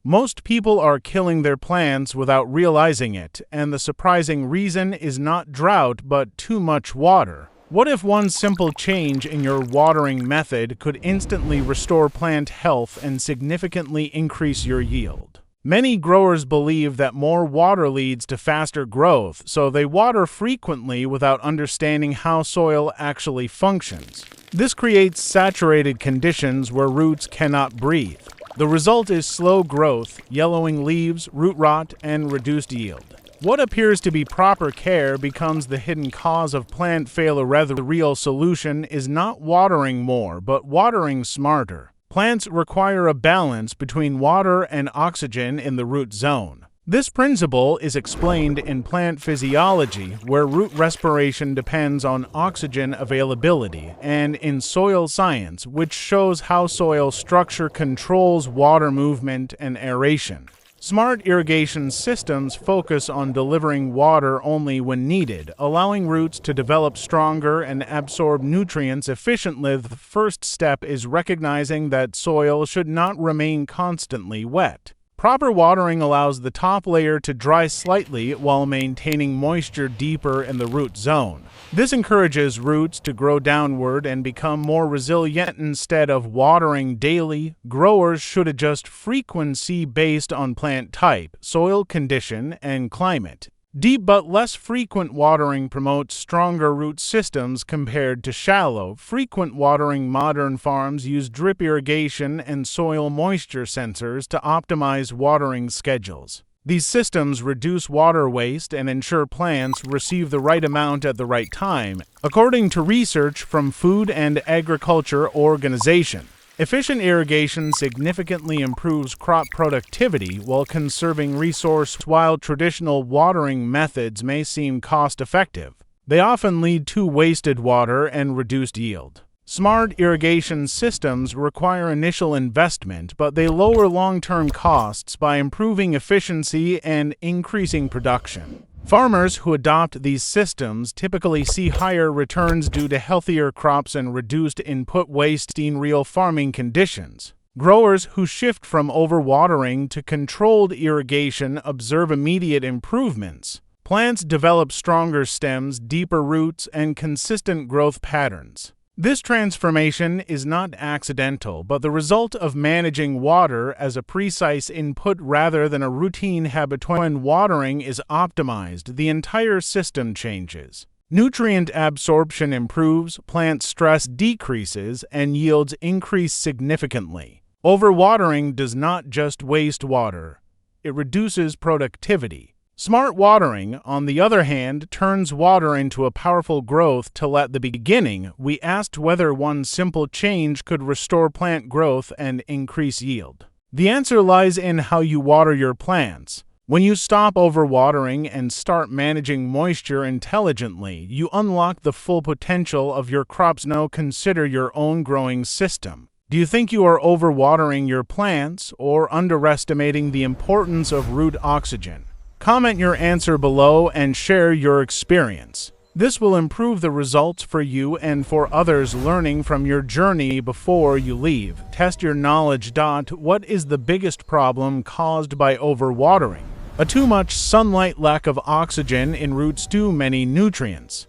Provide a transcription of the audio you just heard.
Most people are killing their plants without realizing it, and the surprising reason is not drought but too much water. What if one simple change in your watering method could instantly restore plant health and significantly increase your yield? Many growers believe that more water leads to faster growth, so they water frequently without understanding how soil actually functions. This creates saturated conditions where roots cannot breathe. The result is slow growth, yellowing leaves, root rot, and reduced yield. What appears to be proper care becomes the hidden cause of plant failure. The real solution is not watering more, but watering smarter. Plants require a balance between water and oxygen in the root zone. This principle is explained in plant physiology, where root respiration depends on oxygen availability, and in soil science, which shows how soil structure controls water movement and aeration. Smart irrigation systems focus on delivering water only when needed, allowing roots to develop stronger and absorb nutrients efficiently. The first step is recognizing that soil should not remain constantly wet. Proper watering allows the top layer to dry slightly while maintaining moisture deeper in the root zone. This encourages roots to grow downward and become more resilient. Instead of watering daily, growers should adjust frequency based on plant type, soil condition, and climate. Deep but less frequent watering promotes stronger root systems compared to shallow, frequent watering. Modern farms use drip irrigation and soil moisture sensors to optimize watering schedules. These systems reduce water waste and ensure plants receive the right amount at the right time, according to research from Food and Agriculture Organization. Efficient irrigation significantly improves crop productivity while conserving resources. While traditional watering methods may seem cost-effective, they often lead to wasted water and reduced yield. Smart irrigation systems require initial investment, but they lower long-term costs by improving efficiency and increasing production. Farmers who adopt these systems typically see higher returns due to healthier crops and reduced input waste in real farming conditions. Growers who shift from overwatering to controlled irrigation observe immediate improvements. Plants develop stronger stems, deeper roots, and consistent growth patterns. This transformation is not accidental, but the result of managing water as a precise input rather than a routine habit. When watering is optimized, the entire system changes. Nutrient absorption improves, plant stress decreases, and yields increase significantly. Overwatering does not just waste water, it reduces productivity. Smart watering, on the other hand, turns water into a powerful growth tool. At the beginning, we asked whether one simple change could restore plant growth and increase yield. The answer lies in how you water your plants. When you stop overwatering and start managing moisture intelligently, you unlock the full potential of your crops. Now consider your own growing system. Do you think you are overwatering your plants or underestimating the importance of root oxygen? Comment your answer below and share your experience. This will improve the results for you and for others learning from your journey. Before you leave, test your knowledge. What is the biggest problem caused by overwatering? Too much sunlight, lack of oxygen in roots, too many nutrients.